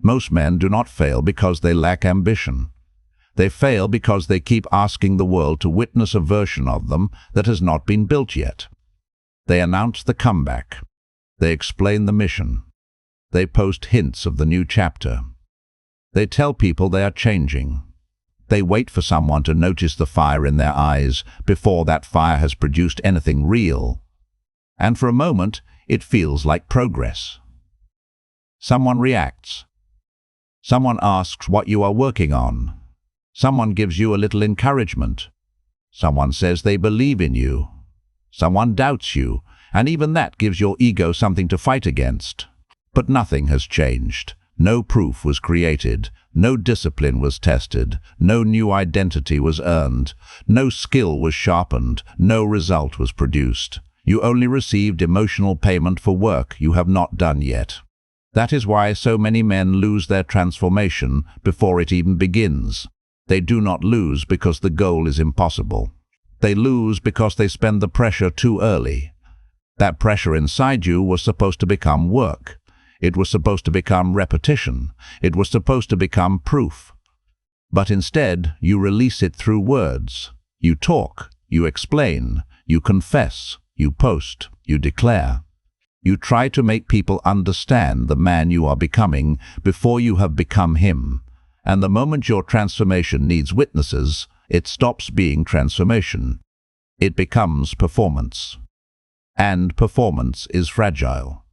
Most men do not fail because they lack ambition. They fail because they keep asking the world to witness a version of them that has not been built yet. They announce the comeback. They explain the mission. They post hints of the new chapter. They tell people they are changing. They wait for someone to notice the fire in their eyes before that fire has produced anything real. And for a moment, it feels like progress. Someone reacts. Someone asks what you are working on. Someone gives you a little encouragement. Someone says they believe in you. Someone doubts you, and even that gives your ego something to fight against. But nothing has changed. No proof was created. No discipline was tested. No new identity was earned. No skill was sharpened. No result was produced. You only received emotional payment for work you have not done yet. That is why so many men lose their transformation before it even begins. They do not lose because the goal is impossible. They lose because they spend the pressure too early. That pressure inside you was supposed to become work. It was supposed to become repetition. It was supposed to become proof. But instead, you release it through words. You talk, you explain, you confess, you post, you declare. You try to make people understand the man you are becoming before you have become him. And the moment your transformation needs witnesses, it stops being transformation. It becomes performance. And performance is fragile.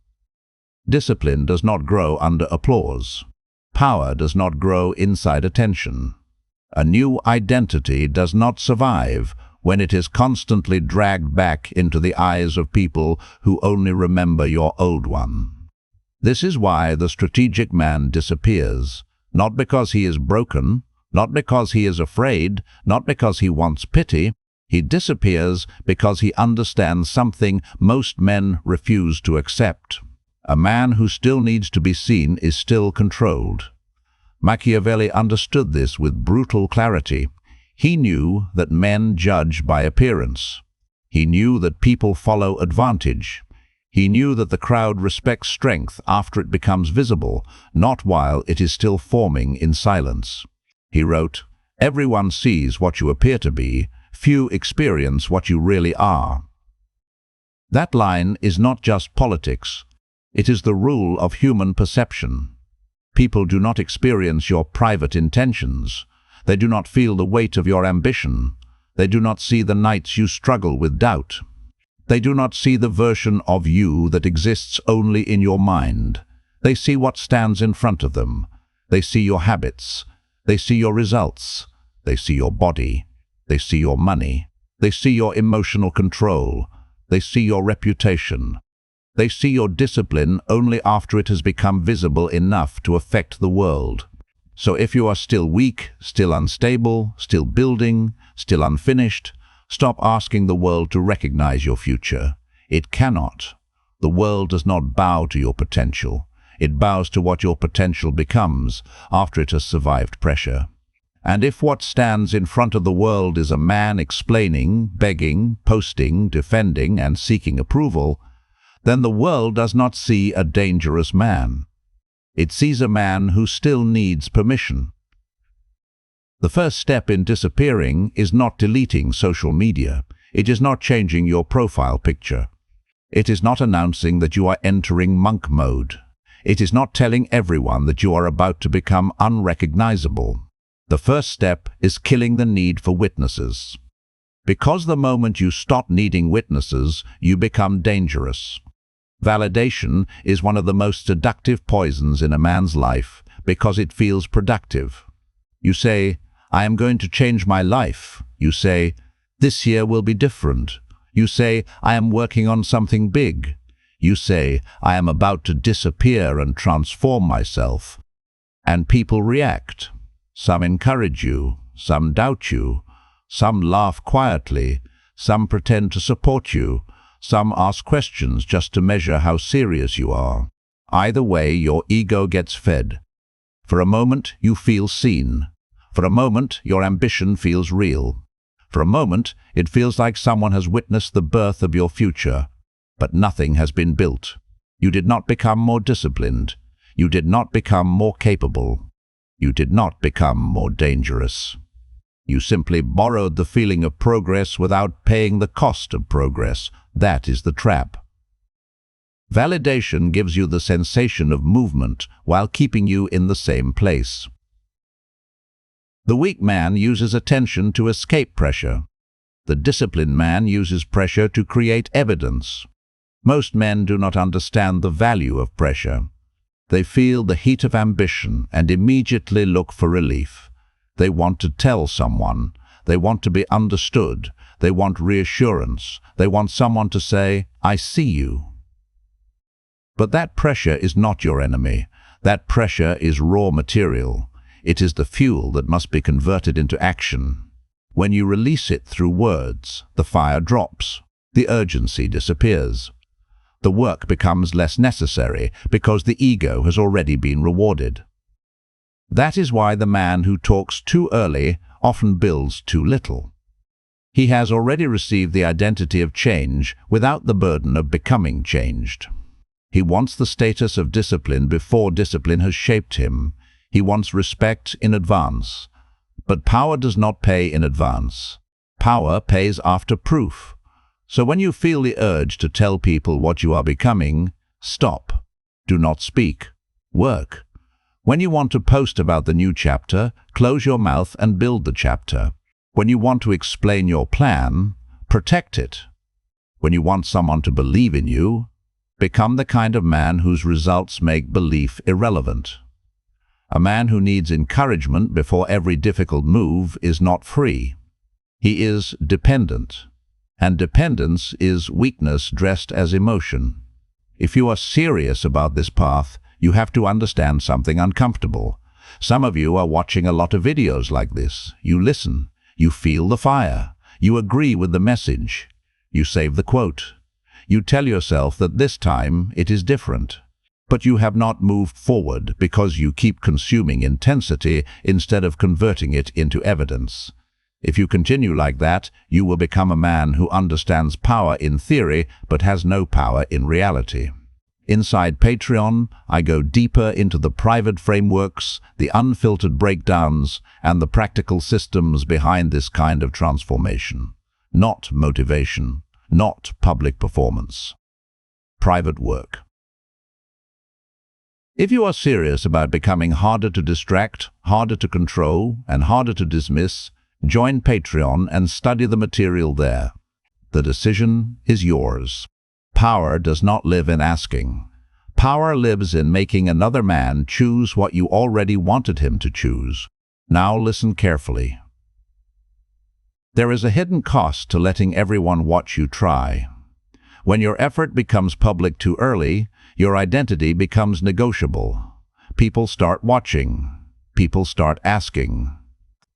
Discipline does not grow under applause. Power does not grow inside attention. A new identity does not survive when it is constantly dragged back into the eyes of people who only remember your old one. This is why the strategic man disappears, not because he is broken, not because he is afraid, not because he wants pity. He disappears because he understands something most men refuse to accept. A man who still needs to be seen is still controlled. Machiavelli understood this with brutal clarity. He knew that men judge by appearance. He knew that people follow advantage. He knew that the crowd respects strength after it becomes visible, not while it is still forming in silence. He wrote, "Everyone sees what you appear to be. Few experience what you really are." That line is not just politics. It is the rule of human perception. People do not experience your private intentions. They do not feel the weight of your ambition. They do not see the nights you struggle with doubt. They do not see the version of you that exists only in your mind. They see what stands in front of them. They see your habits. They see your results. They see your body. They see your money. They see your emotional control. They see your reputation. They see your discipline only after it has become visible enough to affect the world. So if you are still weak, still unstable, still building, still unfinished, stop asking the world to recognize your future. It cannot. The world does not bow to your potential. It bows to what your potential becomes after it has survived pressure. And if what stands in front of the world is a man explaining, begging, posting, defending, and seeking approval, then the world does not see a dangerous man. It sees a man who still needs permission. The first step in disappearing is not deleting social media. It is not changing your profile picture. It is not announcing that you are entering monk mode. It is not telling everyone that you are about to become unrecognizable. The first step is killing the need for witnesses. Because the moment you stop needing witnesses, you become dangerous. Validation is one of the most seductive poisons in a man's life because it feels productive. You say, "I am going to change my life." You say, "This year will be different." You say, "I am working on something big." You say, "I am about to disappear and transform myself." And people react. Some encourage you, some doubt you, some laugh quietly, some pretend to support you, some ask questions just to measure how serious you are. Either way, your ego gets fed. For a moment, you feel seen. For a moment, your ambition feels real. For a moment, it feels like someone has witnessed the birth of your future. But nothing has been built. You did not become more disciplined. You did not become more capable. You did not become more dangerous. You simply borrowed the feeling of progress without paying the cost of progress. That is the trap. Validation gives you the sensation of movement while keeping you in the same place. The weak man uses attention to escape pressure. The disciplined man uses pressure to create evidence. Most men do not understand the value of pressure. They feel the heat of ambition and immediately look for relief. They want to tell someone. They want to be understood. They want reassurance. They want someone to say, "I see you." But that pressure is not your enemy. That pressure is raw material. It is the fuel that must be converted into action. When you release it through words, the fire drops. The urgency disappears. The work becomes less necessary because the ego has already been rewarded. That is why the man who talks too early often builds too little. He has already received the identity of change without the burden of becoming changed. He wants the status of discipline before discipline has shaped him. He wants respect in advance. But power does not pay in advance. Power pays after proof. So when you feel the urge to tell people what you are becoming, stop. Do not speak. Work. When you want to post about the new chapter, close your mouth and build the chapter. When you want to explain your plan, protect it. When you want someone to believe in you, become the kind of man whose results make belief irrelevant. A man who needs encouragement before every difficult move is not free. He is dependent. And dependence is weakness dressed as emotion. If you are serious about this path, you have to understand something uncomfortable. Some of you are watching a lot of videos like this. You listen. You feel the fire. You agree with the message. You save the quote. You tell yourself that this time it is different. But you have not moved forward because you keep consuming intensity instead of converting it into evidence. If you continue like that, you will become a man who understands power in theory but has no power in reality. Inside Patreon, I go deeper into the private frameworks, the unfiltered breakdowns, and the practical systems behind this kind of transformation. Not motivation, not public performance. Private work. If you are serious about becoming harder to distract, harder to control, and harder to dismiss, join Patreon and study the material there. The decision is yours. Power does not live in asking. Power lives in making another man choose what you already wanted him to choose. Now listen carefully. There is a hidden cost to letting everyone watch you try. When your effort becomes public too early, your identity becomes negotiable. People start watching. People start asking.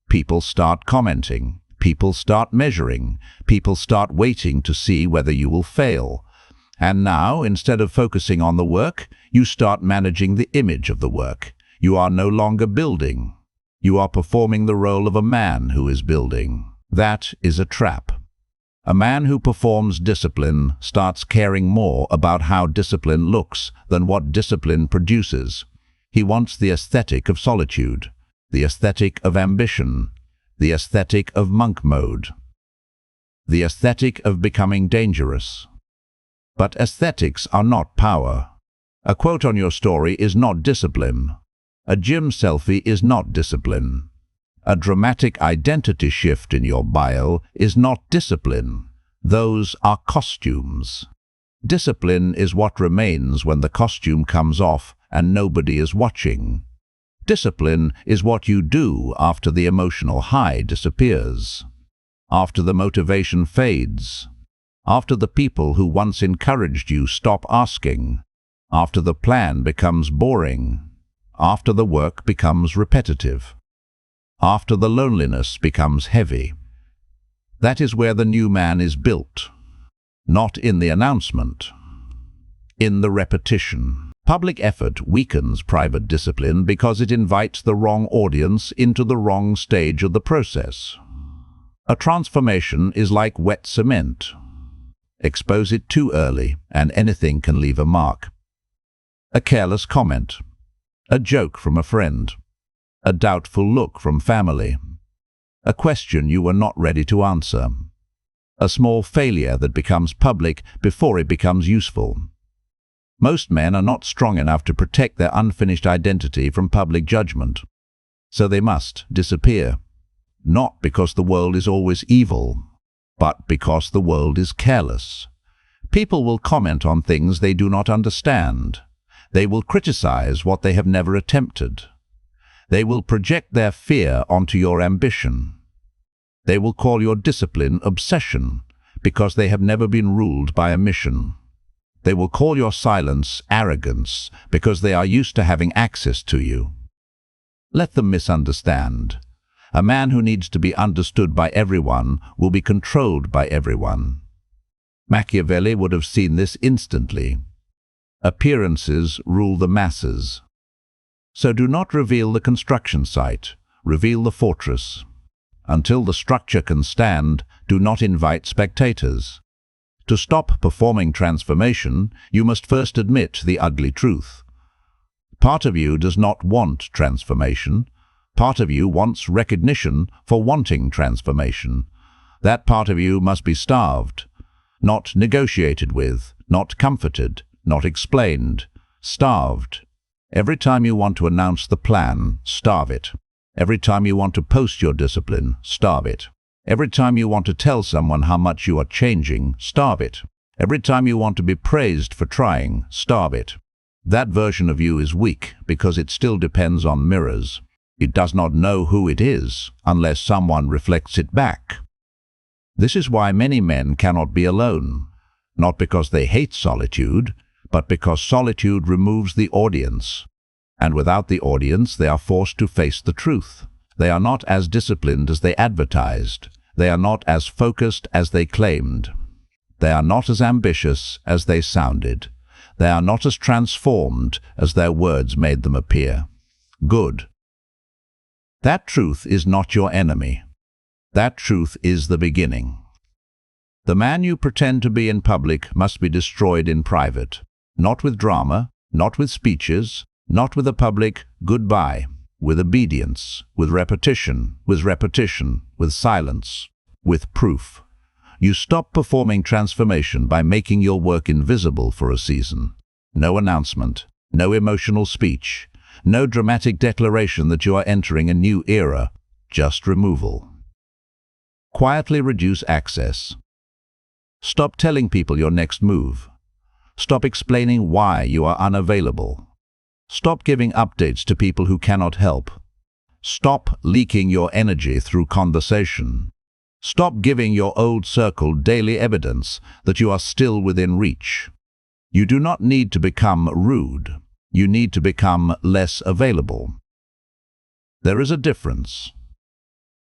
People start commenting. People start measuring. People start waiting to see whether you will fail. And now, instead of focusing on the work, you start managing the image of the work. You are no longer building. You are performing the role of a man who is building. That is a trap. A man who performs discipline starts caring more about how discipline looks than what discipline produces. He wants the aesthetic of solitude, the aesthetic of ambition, the aesthetic of monk mode, the aesthetic of becoming dangerous. But aesthetics are not power. A quote on your story is not discipline. A gym selfie is not discipline. A dramatic identity shift in your bio is not discipline. Those are costumes. Discipline is what remains when the costume comes off and nobody is watching. Discipline is what you do after the emotional high disappears, after the motivation fades, after the people who once encouraged you stop asking, after the plan becomes boring, after the work becomes repetitive, after the loneliness becomes heavy. That is where the new man is built, not in the announcement, in the repetition. Public effort weakens private discipline because it invites the wrong audience into the wrong stage of the process. A transformation is like wet cement. Expose it too early, and anything can leave a mark. A careless comment, A joke from a friend. A doubtful look from family. A question you were not ready to answer. A small failure that becomes public before it becomes useful. Most men are not strong enough to protect their unfinished identity from public judgment. So they must disappear. Not because the world is always evil, but because the world is careless. People will comment on things they do not understand. They will criticize what they have never attempted. They will project their fear onto your ambition. They will call your discipline obsession because they have never been ruled by a mission. They will call your silence arrogance because they are used to having access to you. Let them misunderstand. A man who needs to be understood by everyone will be controlled by everyone. Machiavelli would have seen this instantly. Appearances rule the masses. So do not reveal the construction site, reveal the fortress. Until the structure can stand, do not invite spectators. To stop performing transformation, you must first admit the ugly truth. Part of you does not want transformation. Part of you wants recognition for wanting transformation. That part of you must be starved, not negotiated with, not comforted, not explained, starved. Every time you want to announce the plan, starve it. Every time you want to post your discipline, starve it. Every time you want to tell someone how much you are changing, starve it. Every time you want to be praised for trying, starve it. That version of you is weak because it still depends on mirrors. It does not know who it is unless someone reflects it back. This is why many men cannot be alone, not because they hate solitude, but because solitude removes the audience. And without the audience, they are forced to face the truth. They are not as disciplined as they advertised. They are not as focused as they claimed. They are not as ambitious as they sounded. They are not as transformed as their words made them appear. Good. That truth is not your enemy. That truth is the beginning. The man you pretend to be in public must be destroyed in private, not with drama, not with speeches, not with a public goodbye, with obedience, with repetition, with silence, with proof. You stop performing transformation by making your work invisible for a season. No announcement, no emotional speech, no dramatic declaration that you are entering a new era, just removal. Quietly reduce access. Stop telling people your next move. Stop explaining why you are unavailable. Stop giving updates to people who cannot help. Stop leaking your energy through conversation. Stop giving your old circle daily evidence that you are still within reach. You do not need to become rude. You need to become less available. There is a difference.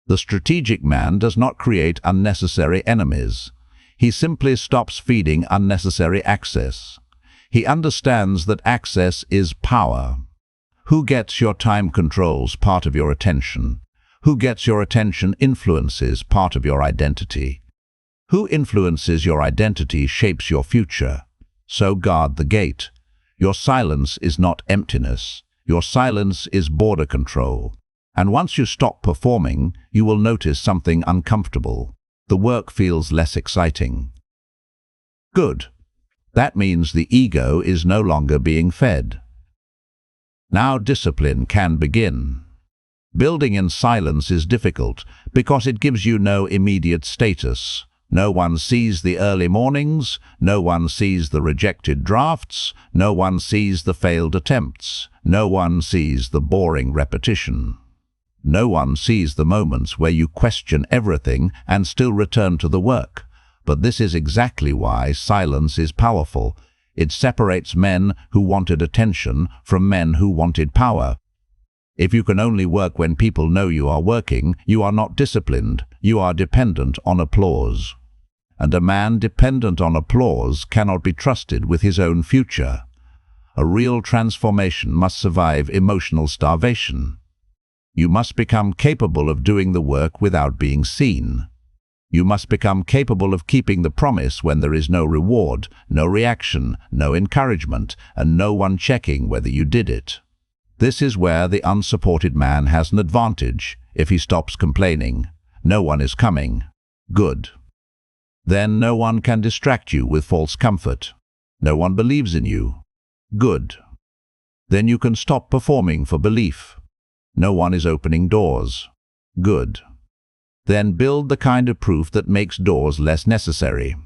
The strategic man does not create unnecessary enemies. He simply stops feeding unnecessary access. He understands that access is power. Who gets your time controls part of your attention. Who gets your attention influences part of your identity. Who influences your identity shapes your future. So guard the gate. Your silence is not emptiness. Your silence is border control. And once you stop performing, you will notice something uncomfortable. The work feels less exciting. Good. That means the ego is no longer being fed. Now discipline can begin. Building in silence is difficult because it gives you no immediate status. No one sees the early mornings, no one sees the rejected drafts, no one sees the failed attempts, no one sees the boring repetition. No one sees the moments where you question everything and still return to the work. But this is exactly why silence is powerful. It separates men who wanted attention from men who wanted power. If you can only work when people know you are working, you are not disciplined. You are dependent on applause. And a man dependent on applause cannot be trusted with his own future. A real transformation must survive emotional starvation. You must become capable of doing the work without being seen. You must become capable of keeping the promise when there is no reward, no reaction, no encouragement, and no one checking whether you did it. This is where the unsupported man has an advantage. If he stops complaining, no one is coming. Good. Then no one can distract you with false comfort. No one believes in you. Good. Then you can stop performing for belief. No one is opening doors. Good. Then build the kind of proof that makes doors less necessary.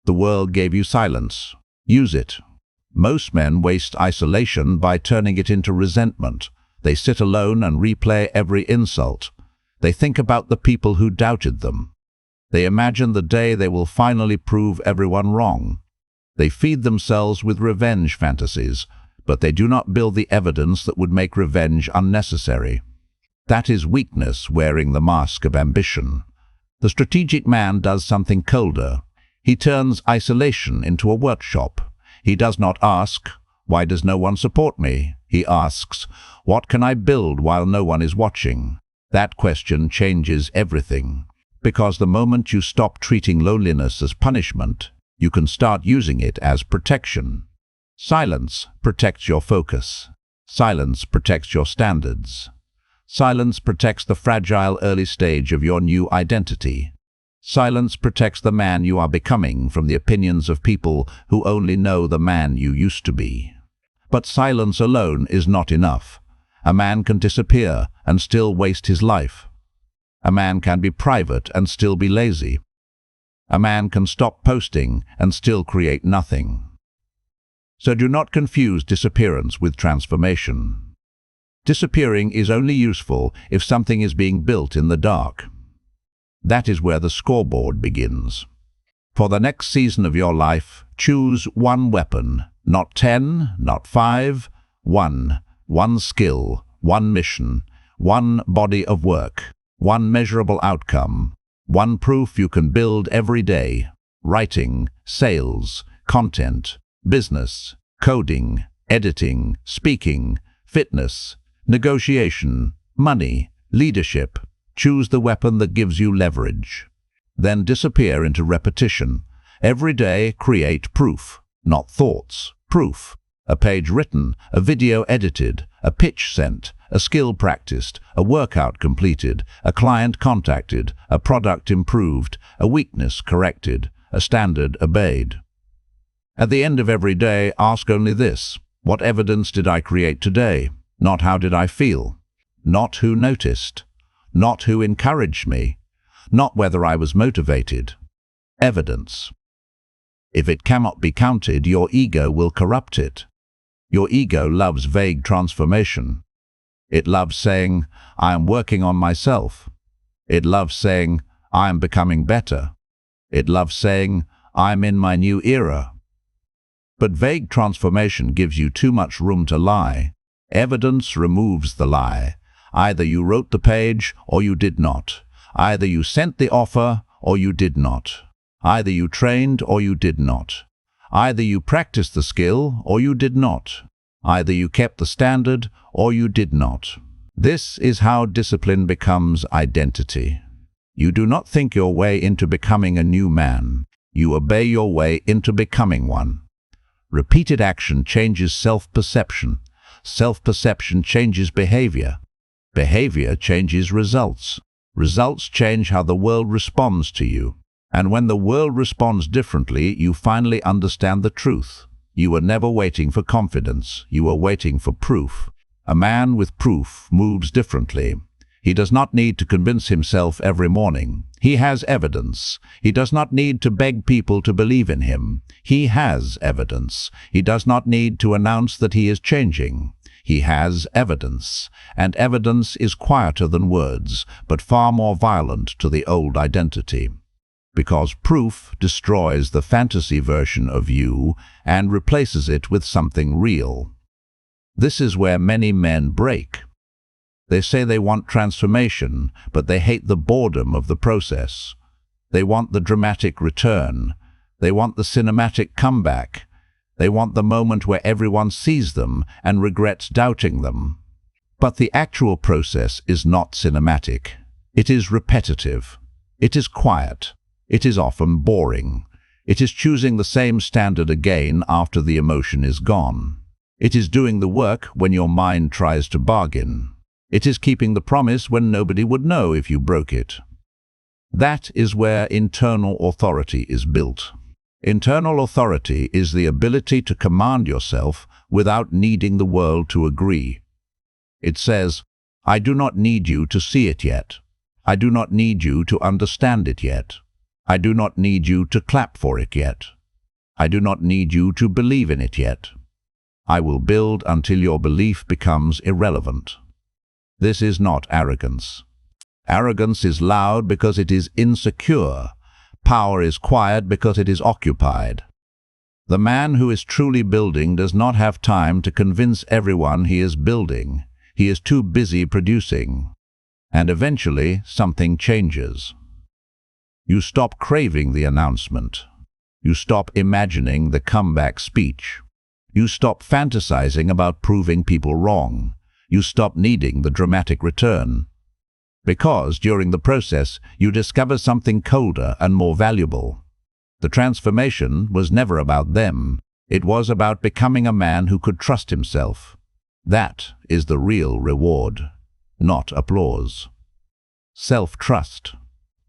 The world gave you silence. Use it. Most men waste isolation by turning it into resentment. They sit alone and replay every insult. They think about the people who doubted them. They imagine the day they will finally prove everyone wrong. They feed themselves with revenge fantasies, but they do not build the evidence that would make revenge unnecessary. That is weakness wearing the mask of ambition. The strategic man does something colder. He turns isolation into a workshop. He does not ask, "Why does no one support me?" He asks, "What can I build while no one is watching?" That question changes everything. Because the moment you stop treating loneliness as punishment, you can start using it as protection. Silence protects your focus. Silence protects your standards. Silence protects the fragile early stage of your new identity. Silence protects the man you are becoming from the opinions of people who only know the man you used to be. But silence alone is not enough. A man can disappear and still waste his life. A man can be private and still be lazy. A man can stop posting and still create nothing. So do not confuse disappearance with transformation. Disappearing is only useful if something is being built in the dark. That is where the scoreboard begins. For the next season of your life, choose one weapon, not 10, not 5, one skill, one mission, one body of work, one measurable outcome, one proof you can build every day. Writing, sales, content, business, coding, editing, speaking, fitness, negotiation, money, leadership. Choose the weapon that gives you leverage. Then disappear into repetition. Every day, create proof, not thoughts. Proof. A page written, a video edited, a pitch sent, a skill practiced, a workout completed, a client contacted, a product improved, a weakness corrected, a standard obeyed. At the end of every day, ask only this: what evidence did I create today? Not how did I feel? Not who noticed? Not who encouraged me? Not whether I was motivated. Evidence. If it cannot be counted, your ego will corrupt it. Your ego loves vague transformation. It loves saying, "I am working on myself." It loves saying, "I am becoming better." It loves saying, "I am in my new era." But vague transformation gives you too much room to lie. Evidence removes the lie. Either you wrote the page or you did not. Either you sent the offer or you did not. Either you trained or you did not. Either you practiced the skill or you did not. Either you kept the standard or you did not. This is how discipline becomes identity. You do not think your way into becoming a new man. You obey your way into becoming one. Repeated action changes self-perception. Self-perception changes behavior. Behavior changes results. Results change how the world responds to you. And when the world responds differently, you finally understand the truth. You were never waiting for confidence. You were waiting for proof. A man with proof moves differently. He does not need to convince himself every morning. He has evidence. He does not need to beg people to believe in him. He has evidence. He does not need to announce that he is changing. He has evidence, and evidence is quieter than words, but far more violent to the old identity. Because proof destroys the fantasy version of you and replaces it with something real. This is where many men break. They say they want transformation, but they hate the boredom of the process. They want the dramatic return. They want the cinematic comeback. They want the moment where everyone sees them and regrets doubting them. But the actual process is not cinematic. It is repetitive. It is quiet. It is often boring. It is choosing the same standard again after the emotion is gone. It is doing the work when your mind tries to bargain. It is keeping the promise when nobody would know if you broke it. That is where internal authority is built. Internal authority is the ability to command yourself without needing the world to agree. It says, I do not need you to see it yet. I do not need you to understand it yet. I do not need you to clap for it yet. I do not need you to believe in it yet. I will build until your belief becomes irrelevant. This is not arrogance. Arrogance is loud because it is insecure. Power is quiet because it is occupied. The man who is truly building does not have time to convince everyone he is building. He is too busy producing. And eventually, something changes. You stop craving the announcement. You stop imagining the comeback speech. You stop fantasizing about proving people wrong. You stop needing the dramatic return. Because during the process, you discover something colder and more valuable. The transformation was never about them. It was about becoming a man who could trust himself. That is the real reward, not applause. Self-trust.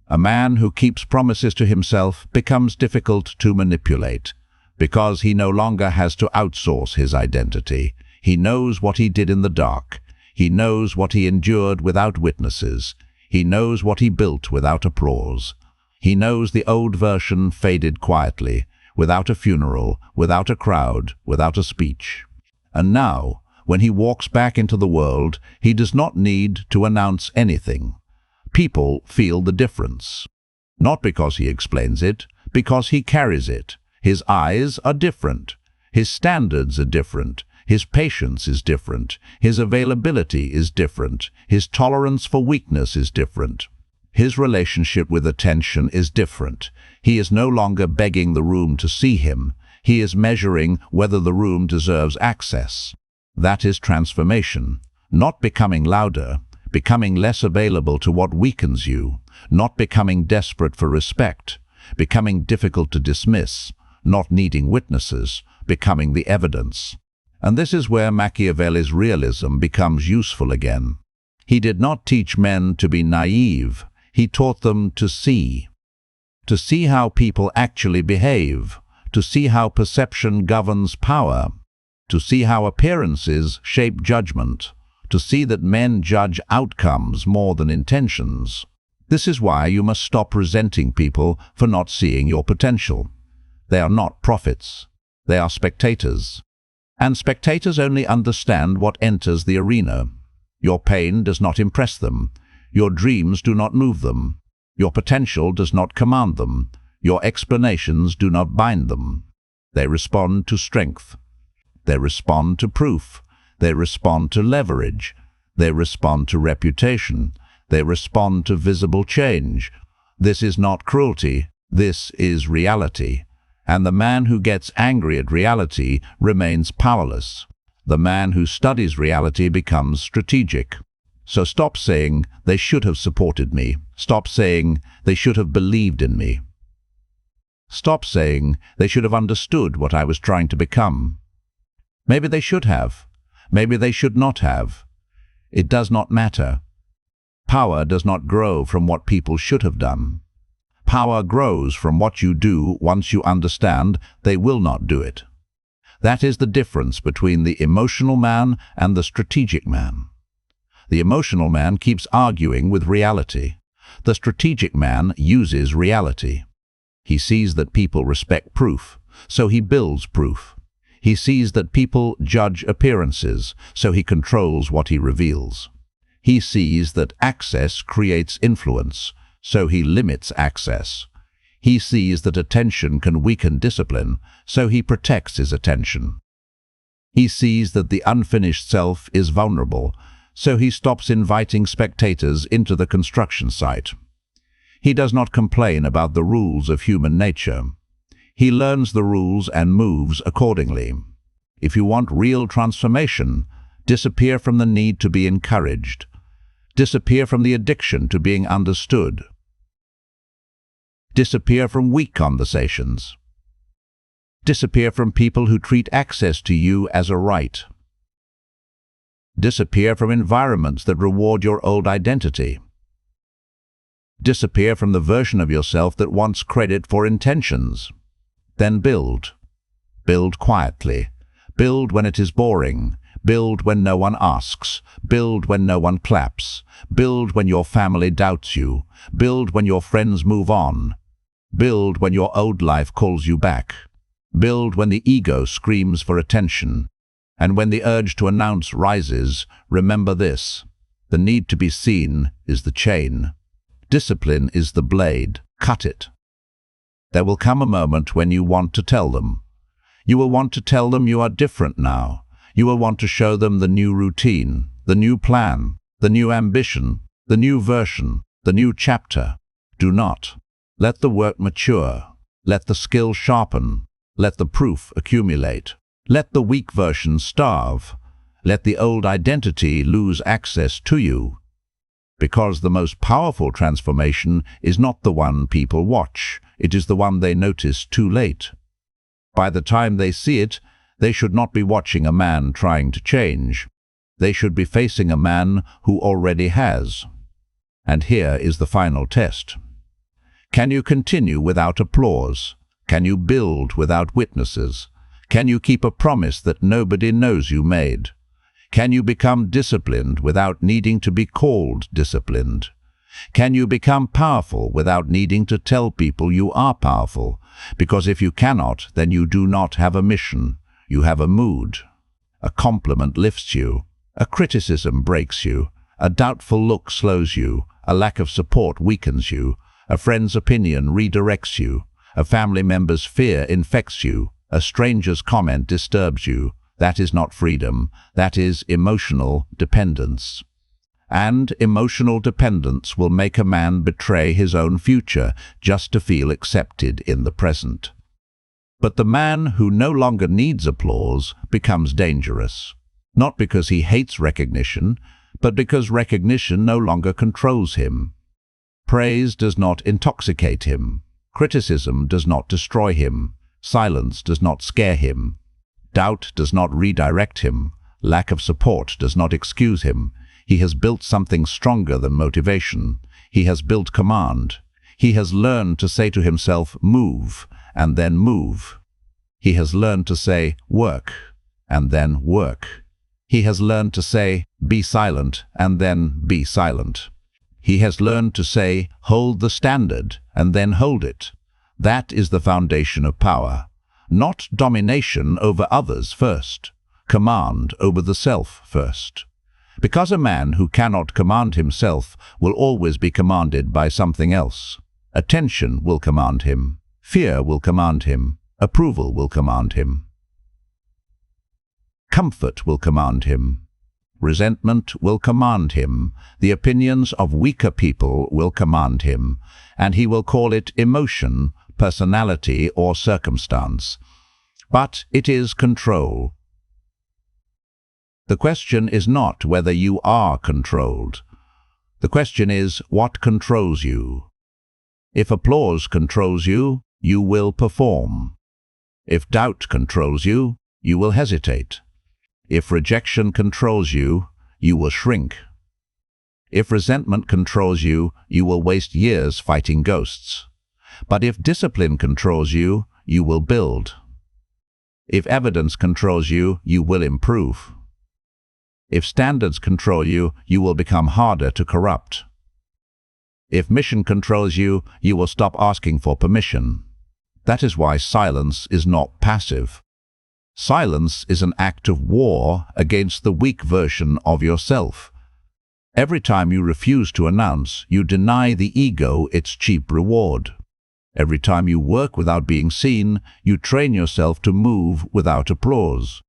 A man who keeps promises to himself becomes difficult to manipulate because he no longer has to outsource his identity. He knows what he did in the dark. He knows what he endured without witnesses. He knows what he built without applause. He knows the old version faded quietly, without a funeral, without a crowd, without a speech. And now, when he walks back into the world, he does not need to announce anything. People feel the difference. Not because he explains it, because he carries it. His eyes are different. His standards are different. His patience is different. His availability is different. His tolerance for weakness is different. His relationship with attention is different. He is no longer begging the room to see him. He is measuring whether the room deserves access. That is transformation. Not becoming louder, becoming less available to what weakens you. Not becoming desperate for respect. Becoming difficult to dismiss. Not needing witnesses. Becoming the evidence. And this is where Machiavelli's realism becomes useful again. He did not teach men to be naive. He taught them to see how people actually behave, to see how perception governs power, to see how appearances shape judgment, to see that men judge outcomes more than intentions. This is why you must stop resenting people for not seeing your potential. They are not prophets. They are spectators. And spectators only understand what enters the arena. Your pain does not impress them. Your dreams do not move them. Your potential does not command them. Your explanations do not bind them. They respond to strength. They respond to proof. They respond to leverage. They respond to reputation. They respond to visible change. This is not cruelty. This is reality. And the man who gets angry at reality remains powerless. The man who studies reality becomes strategic. So stop saying, they should have supported me. Stop saying, they should have believed in me. Stop saying, they should have understood what I was trying to become. Maybe they should have. Maybe they should not have. It does not matter. Power does not grow from what people should have done. Power grows from what you do once you understand they will not do it. That is the difference between the emotional man and the strategic man. The emotional man keeps arguing with reality. The strategic man uses reality. He sees that people respect proof, so he builds proof. He sees that people judge appearances, so he controls what he reveals. He sees that access creates influence, so he limits access. He sees that attention can weaken discipline, so he protects his attention. He sees that the unfinished self is vulnerable, so he stops inviting spectators into the construction site. He does not complain about the rules of human nature. He learns the rules and moves accordingly. If you want real transformation, disappear from the need to be encouraged. Disappear from the addiction to being understood. Disappear from weak conversations. Disappear from people who treat access to you as a right. Disappear from environments that reward your old identity. Disappear from the version of yourself that wants credit for intentions. Then build. Build quietly. Build when it is boring. Build when no one asks. Build when no one claps. Build when your family doubts you. Build when your friends move on. Build when your old life calls you back. Build when the ego screams for attention. And when the urge to announce rises, remember this: the need to be seen is the chain. Discipline is the blade. Cut it. There will come a moment when you want to tell them. You will want to tell them you are different now. You will want to show them the new routine, the new plan, the new ambition, the new version, the new chapter. Do not. Let the work mature. Let the skill sharpen. Let the proof accumulate. Let the weak version starve. Let the old identity lose access to you. Because the most powerful transformation is not the one people watch. It is the one they notice too late. By the time they see it, they should not be watching a man trying to change. They should be facing a man who already has. And here is the final test. Can you continue without applause? Can you build without witnesses? Can you keep a promise that nobody knows you made? Can you become disciplined without needing to be called disciplined? Can you become powerful without needing to tell people you are powerful? Because if you cannot, then you do not have a mission. You have a mood. A compliment lifts you. A criticism breaks you. A doubtful look slows you. A lack of support weakens you. A friend's opinion redirects you. A family member's fear infects you. A stranger's comment disturbs you. That is not freedom. That is emotional dependence. And emotional dependence will make a man betray his own future just to feel accepted in the present. But the man who no longer needs applause becomes dangerous. Not because he hates recognition, but because recognition no longer controls him. Praise does not intoxicate him. Criticism does not destroy him. Silence does not scare him. Doubt does not redirect him. Lack of support does not excuse him. He has built something stronger than motivation. He has built command. He has learned to say to himself, move, and then move. He has learned to say, work, and then work. He has learned to say, be silent, and then be silent. He has learned to say, hold the standard, and then hold it. That is the foundation of power. Not domination over others first. Command over the self first. Because a man who cannot command himself will always be commanded by something else. Attention will command him. Fear will command him. Approval will command him. Comfort will command him. Resentment will command him. The opinions of weaker people will command him, and he will call it emotion, personality, or circumstance. But it is control. The question is not whether you are controlled. The question is, what controls you? If applause controls you, you will perform. If doubt controls you, you will hesitate. If rejection controls you, you will shrink. If resentment controls you, you will waste years fighting ghosts. But if discipline controls you, you will build. If evidence controls you, you will improve. If standards control you, you will become harder to corrupt. If mission controls you, you will stop asking for permission. That is why silence is not passive. Silence is an act of war against the weak version of yourself. Every time you refuse to announce, you deny the ego its cheap reward. Every time you work without being seen, you train yourself to move without applause.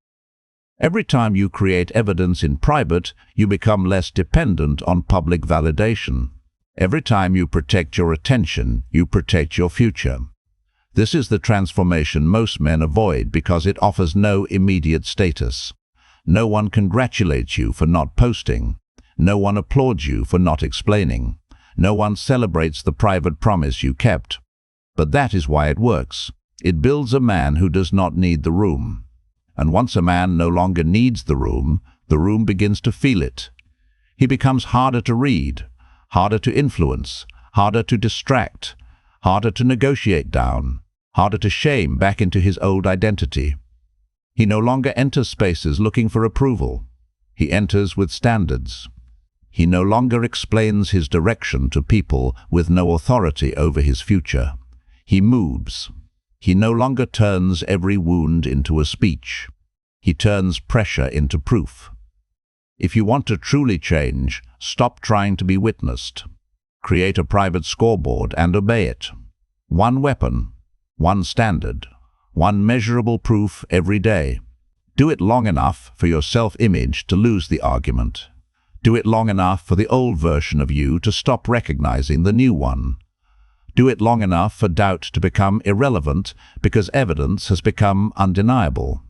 Every time you create evidence in private, you become less dependent on public validation. Every time you protect your attention, you protect your future. This is the transformation most men avoid because it offers no immediate status. No one congratulates you for not posting. No one applauds you for not explaining. No one celebrates the private promise you kept. But that is why it works. It builds a man who does not need the room. And once a man no longer needs the room begins to feel it. He becomes harder to read, harder to influence, harder to distract, harder to negotiate down, harder to shame back into his old identity. He no longer enters spaces looking for approval. He enters with standards. He no longer explains his direction to people with no authority over his future. He moves. He no longer turns every wound into a speech. He turns pressure into proof. If you want to truly change, stop trying to be witnessed. Create a private scoreboard and obey it. One weapon, one standard, one measurable proof every day. Do it long enough for your self-image to lose the argument. Do it long enough for the old version of you to stop recognizing the new one. Do it long enough for doubt to become irrelevant because evidence has become undeniable.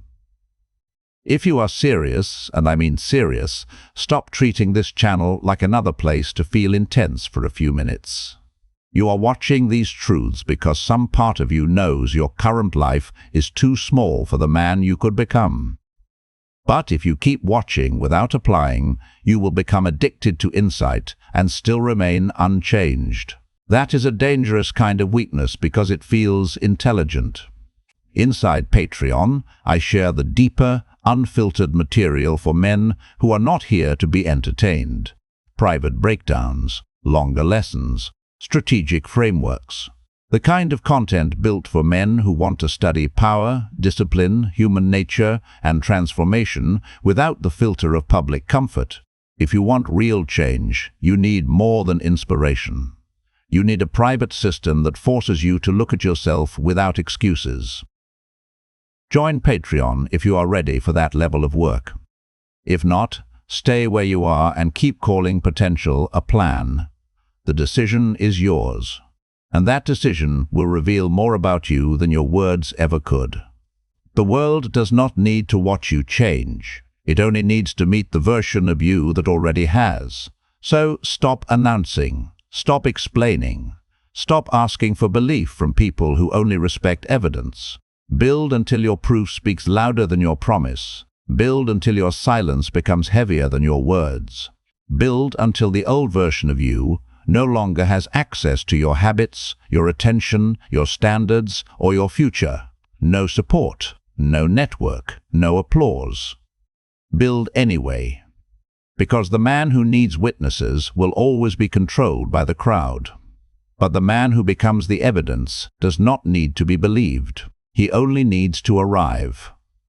If you are serious, and I mean serious, stop treating this channel like another place to feel intense for a few minutes. You are watching these truths because some part of you knows your current life is too small for the man you could become. But if you keep watching without applying, you will become addicted to insight and still remain unchanged. That is a dangerous kind of weakness because it feels intelligent. Inside Patreon, I share the deeper, unfiltered material for men who are not here to be entertained. Private breakdowns, longer lessons, strategic frameworks. The kind of content built for men who want to study power, discipline, human nature, and transformation without the filter of public comfort. If you want real change, you need more than inspiration. You need a private system that forces you to look at yourself without excuses. Join Patreon if you are ready for that level of work. If not, stay where you are and keep calling potential a plan. The decision is yours, and that decision will reveal more about you than your words ever could. The world does not need to watch you change. It only needs to meet the version of you that already has. So stop announcing, stop explaining, stop asking for belief from people who only respect evidence. Build until your proof speaks louder than your promise. Build until your silence becomes heavier than your words. Build until the old version of you no longer has access to your habits, your attention, your standards, or your future. No support, no network, no applause. Build anyway. Because the man who needs witnesses will always be controlled by the crowd. But the man who becomes the evidence does not need to be believed. He only needs to arrive.